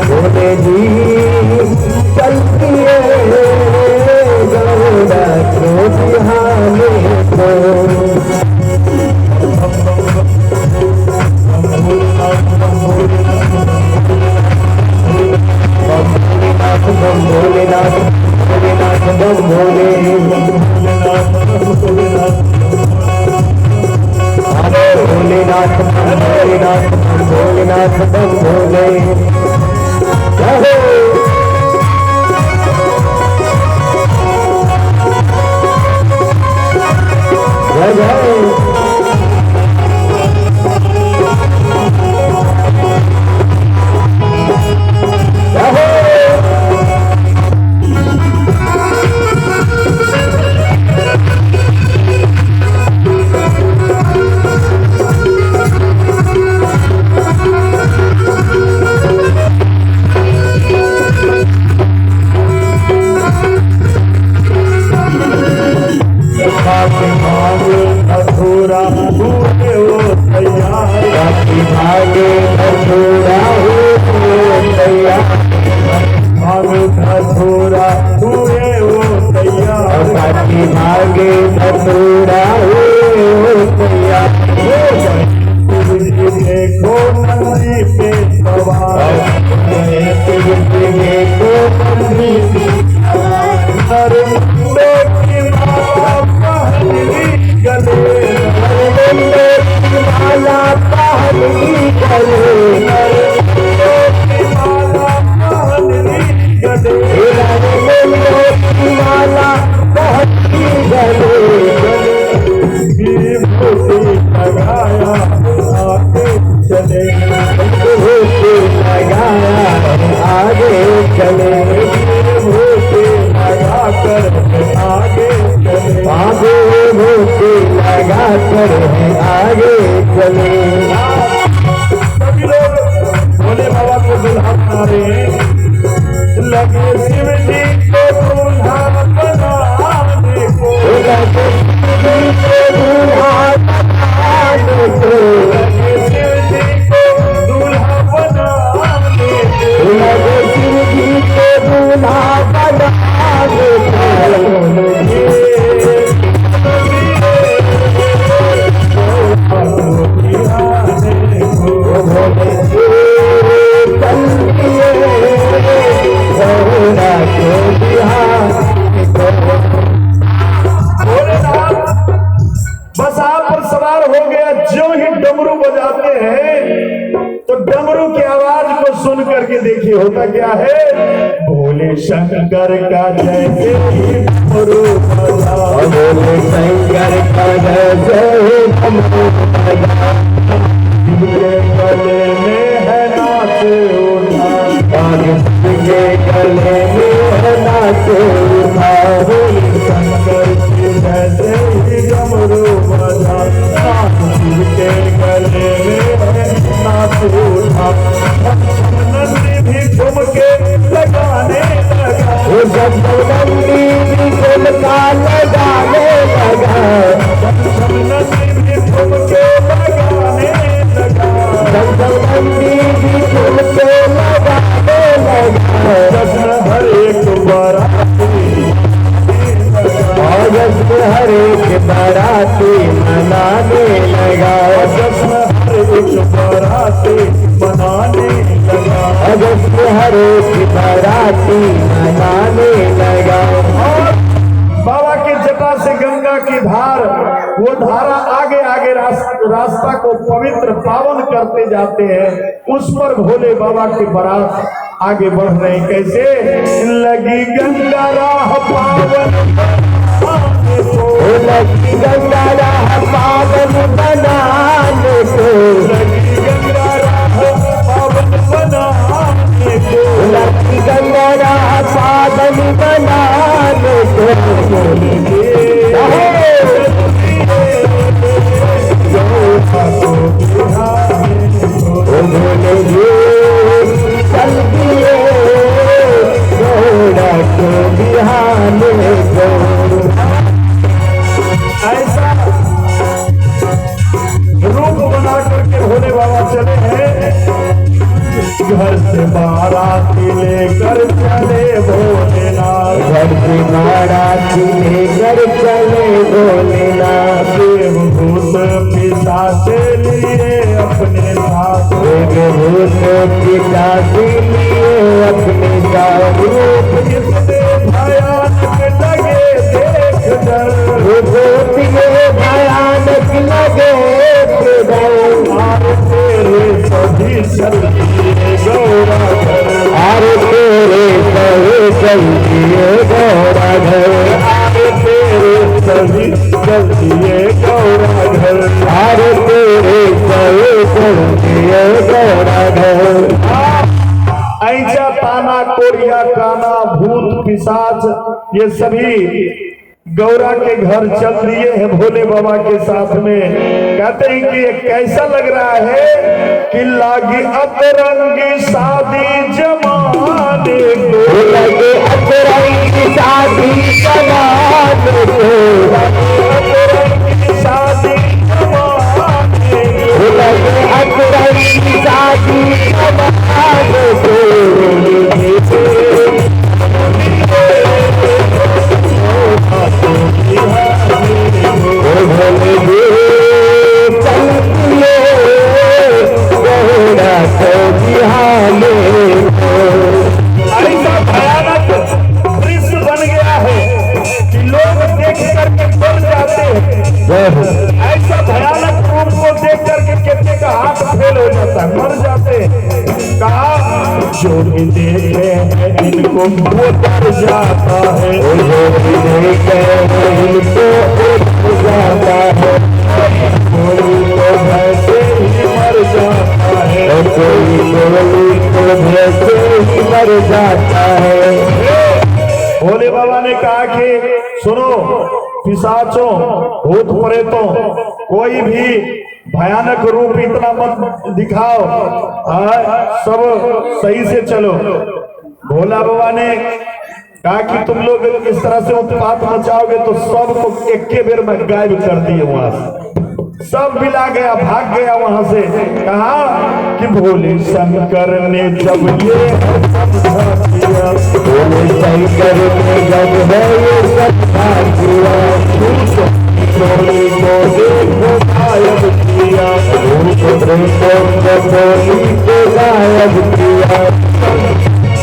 भोले जी चलती है गौरा को बिहाने को। भोलेनाथ बम भोलेनाथ भोलेनाथ बम भोले अरे भोलेनाथ बम भोलेनाथ भोलेनाथ बम भोले जय अधूरा हुए वो तैयार बाकी भागे अधूरा हुए तैयार भागे अधूरा हुए वो तैयार बाकी भागे अधूरा हुए वो तैयार। देखो नंदी पे सवार देखो नंदी पे सवार की माला पहली गले माला पहली माला पहली गले विभूति लगाया आगे चले विभूति लगाया आगे चले विभूति लगा कर आगे चले आगे विभूति लगा कर आगे चले। सभी लोग भोले बाबा को दुल्हा बना रहे हैं। लगे शिव जी को दुल्हा बनाने को लगे शिव जी को दुल्हा बनाने को लगे शिव जी को दुल्हा बनाने को लगे शिव जी को दुल्हा बनाने को। बस आप पर सवार हो गया। जो ही डमरू बजाते हैं तो डमरू की आवाज को सुन करके देखिए होता क्या है। भोले शंकर का जय जय डमरू बजा भोले शंकर का जय जय डमरू बजा जिनके गले में है नाच उठा जिनके गले में है नाच उठा भोले शंकर की जय जय डमरू बजा जिनके गले में है नाच उठा। नंदी भी घूम के लगाने लगा जब नंदी भी घूम का लगाने लगा नंदी भी घूम के लगाने लगा जब नंदी भी घूम के लगाने लगा। जश्न हर एक बाराती जश्न हर एक बाराती मनाने लगा जश्न हर एक बाराती मनाने लगा जश्न हर एक बाराती मनाने लगा। और बाबा की जटा से गंगा की धार वो धारा आगे आगे रास्ता को पवित्र पावन करते जाते हैं। उस पर भोले बाबा की बारात आगे बढ़ रहे। कैसे लगी गंगा राह पावन लगी गंगा राह पावन बनाने को लगी गंगा राह पावन बनाने को लगी गंगा राह पावन बनाने को भोले चल दिए घोड़ा को बिहाने को। ऐसा रूप बना करके घर से बाराती लेकर चले भोलेनाथ, घर से बाराती लेकर चले भोलेनाथ। देवभूत पिशाचे लिए अपने साथ, देवभूत पिशाचे लिए अपने साथ। रूप किसने भयानक लगे देख डर, रूप भयानक लगे डर। आरे तेरे सभी चलिए गौरा घर, आरे तेरे सभी चलिए गौरा घर, आरे तेरे सभी चलिए गौरा घर, आरे तेरे सभी चलिए गौरा घर। ऐजा ताना कोरिया काना भूत पिशाच ये सभी गौरा के घर चल दिए हैं भोले बाबा के साथ में। कहते हैं कि ये कैसा लग रहा है कि लागी अतरंगी शादी जमाने को, लगे अतरंगी शादी जमाने को, अतरंगी शादी जमाने को, लगे अतरंगी शादी जमाने को। ऐसा भयानक दृश्य बन गया है कि लोग देख करके डर जाते हैं। ऐसा भयानक रूप को देख करके कितने का हाथ फेल हो जाता है, मर जाते हैं। कहा जो भी देखे हैं इनको वो डर जाता है, इनको जाता है, कोई तो वैसे ही मर जाता है, कोई को वैसे ही मर जाता है। भोले बाबा ने कहा कि सुनो पिशाचों भूत प्रेतों, कोई भी भयानक रूप इतना मत दिखाओ, सब सही से चलो। भोला बाबा ने कहा कि तुम लोग इस तरह से उत्पात मचाओगे तो सबको एक के बेर में गायब कर दिए वहां से, सब मिला गया, भाग गया वहां से। कहा कि भोले शंकर ने जब ये समझा दिया, भोले शंकर ने जब है ये समझा दिया, भोले को देखो गायब किया, भोली को गायब किया।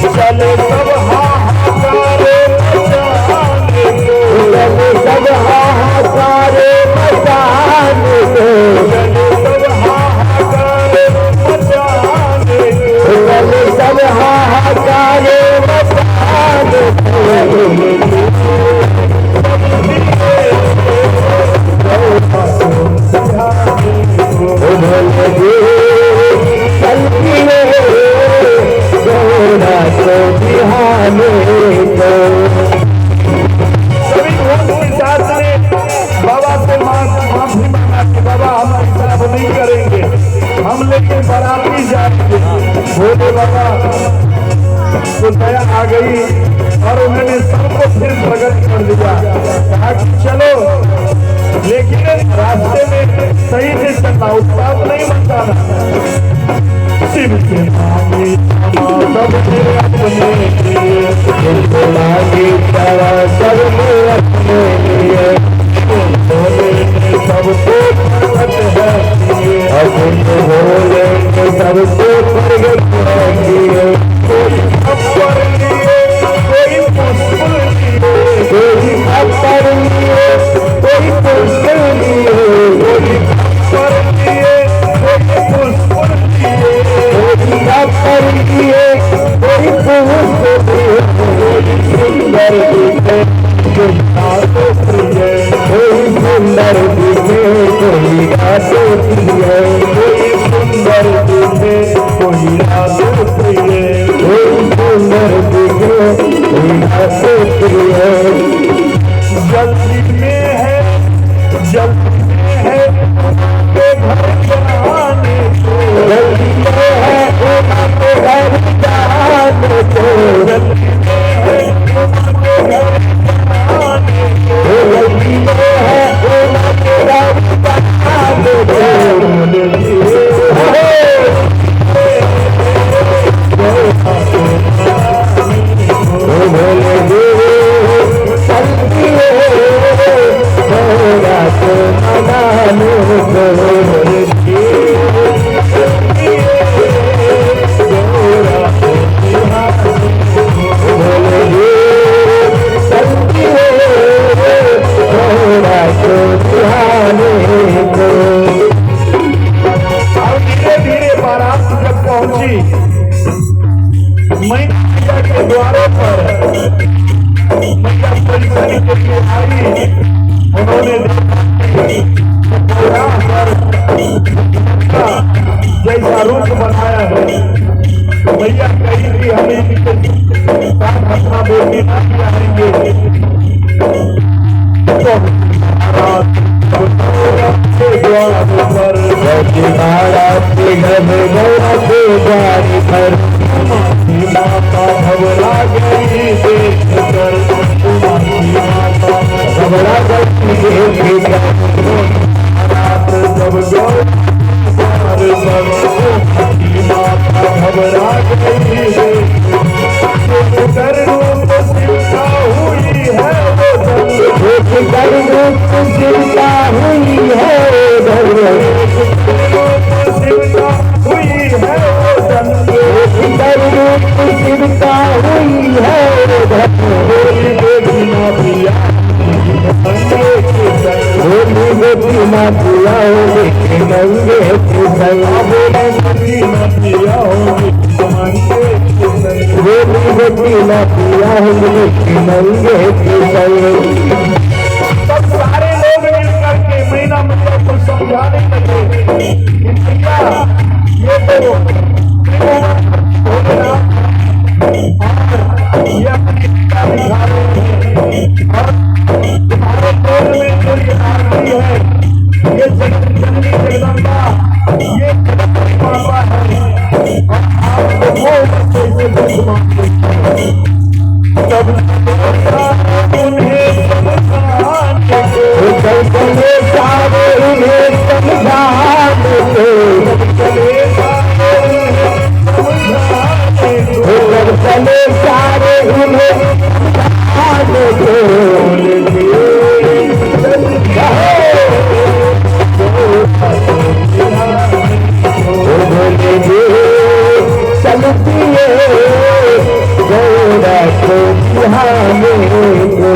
चले सब हाहाकारे मचाने को, चले सब हाहाकारे मचाने को, चले सब हाहाकारे मचाने को, चले सब हाहाकारे मचाने को। सभी भूत पिशाच ने बाबा से माफी मांगा कि बाबा हम ऐसा अब नहीं करेंगे, हम लेके बाराती जाएंगे। भोले बाबा को दया आ गई और उन्होंने सबको फिर प्रकट कर दिया। कहा कि चलो, लेकिन रास्ते में सही से चलना, उत्पाद नहीं मचाना। शिव के मांगे सब मेरे अपने लिए, मांगी दवा सब अपने लिए, भोले ने सबको प्रकट है किए, अपने भोले के सबको प्रगट किए। कोई अपर लिए कोई मुश्किल लिए, कोई अपर लिए कोई पुष्कर लिए, कोई अपर लिए कोई मुश्किल लिए, कोई अपर लिए कोई पुष्कर लिए। कोई सुंदर दिखे तो प्रिय, कोई सुंदर दिखे कोई रातो प्रिय, कोई सुंदर दिखे कोई रातो प्रिय, कोई सुंदर दिखे कोई रातो प्रिय। जल्दी में है के घर जाने को, जल्दी में है उमा के घर जाने को, जल्दी में है के घर जाने को, जल्दी में है उमा के घर जाने को। पहुंची, मैया के द्वारे पर मैया परीक्षण के लिए आई। उन्होंने जैसा रूप बनाया है, मैया कही कि हमें अपना बेटी ना जाएंगे तो पर महाराज के घर गौरा के द्वार पर माता घबरा गई देखकर, माता घबरा गई रात जब द्वार पर माता घबरा गई कर रूप चिंता हुई है वो कर रूप चिंता हुई है चिंता हुई है कर रूप चिंता हुई है होली बेटी ना पिया होली बेटी ना पिया होली नंगे बेटी ना पिया होली होली बेटी ना पिया होली नंगे सब सारे लोग मिलकर के मैना मैया को समझाने लगे कि भैया ये तो ये अपनी दिखा रहे हैं और तुम्हारे पेड़ में जो ये आरती है, ये जननी जगदम्बा, ये पापा है और आपको वो कैसे दुख मांगते हैं। तब उन्हें समझाने को चले सारे उन्हें समझाने को चले सारे उन्हें समझाने को चलती है गौरा को बिहाने को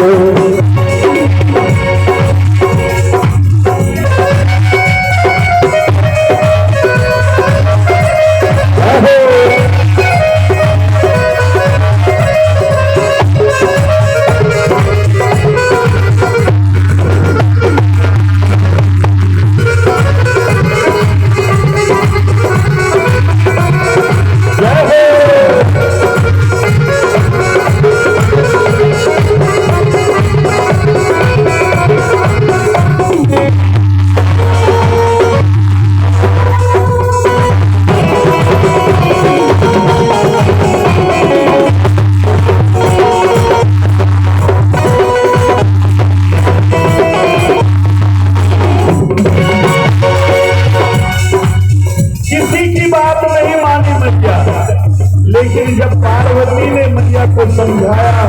लेकिन जब पार्वती ने मैया को समझाया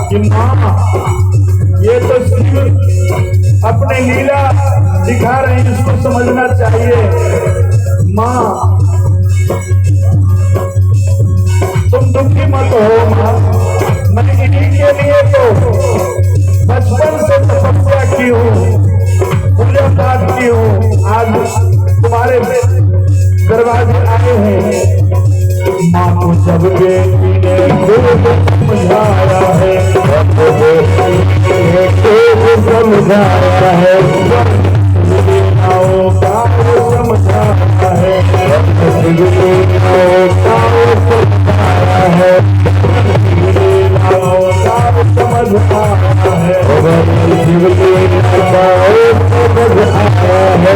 कि माँ ये तो सिर्फ अपने लीला दिखा रहे हैं, इसको समझना चाहिए। माँ तुम दुखी मत हो माँ, मैं इन्हीं के लिए तो बचपन से तपस्या की हूँ, पूजा पाठ की हूँ, आज तुम्हारे दरवाजे आए हैं। माँ को जब बेटी ने खूब समझाया है, समझाया है लीलाओं का वो समझाया है, लीलाओं का समझाया है लीलाओं का समझाया है,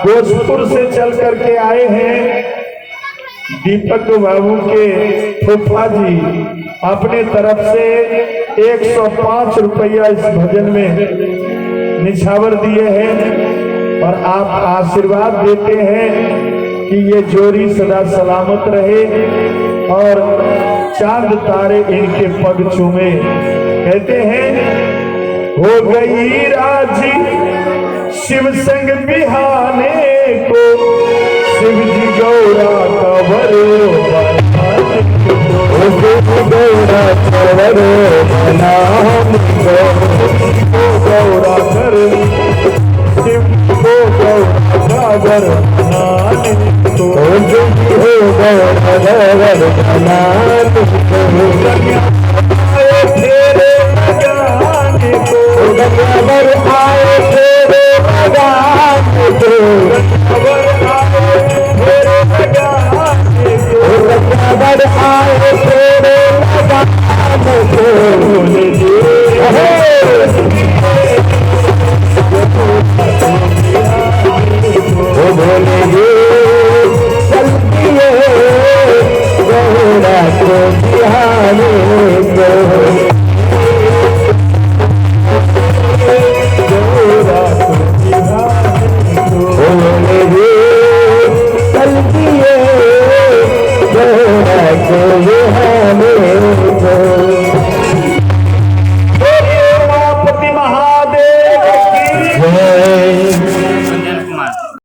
भोजपुर से चल करके आए हैं दीपक बाबू के फूफा जी, अपने तरफ से 105 रुपया इस भजन में निछावर दिए हैं और आप आशीर्वाद देते हैं कि ये जोड़ी सदा सलामत रहे और चांद तारे इनके पग चूमे। कहते हैं हो गई राजी शिव संग बिहाने को, शिव जी गौरा का बरो करो नाम को गौरा कर को गौरा बनाने को हो गौर नाम आए तेरे लगाने को खबर आए तेरे लगान को खबर आए तेरे लगाने को खबर आए तेरे लगान को बोले वो बोलेंगे चल दिए गौरा को बिहाने को बोलेंगे चल दिए गौरा को बिहाने को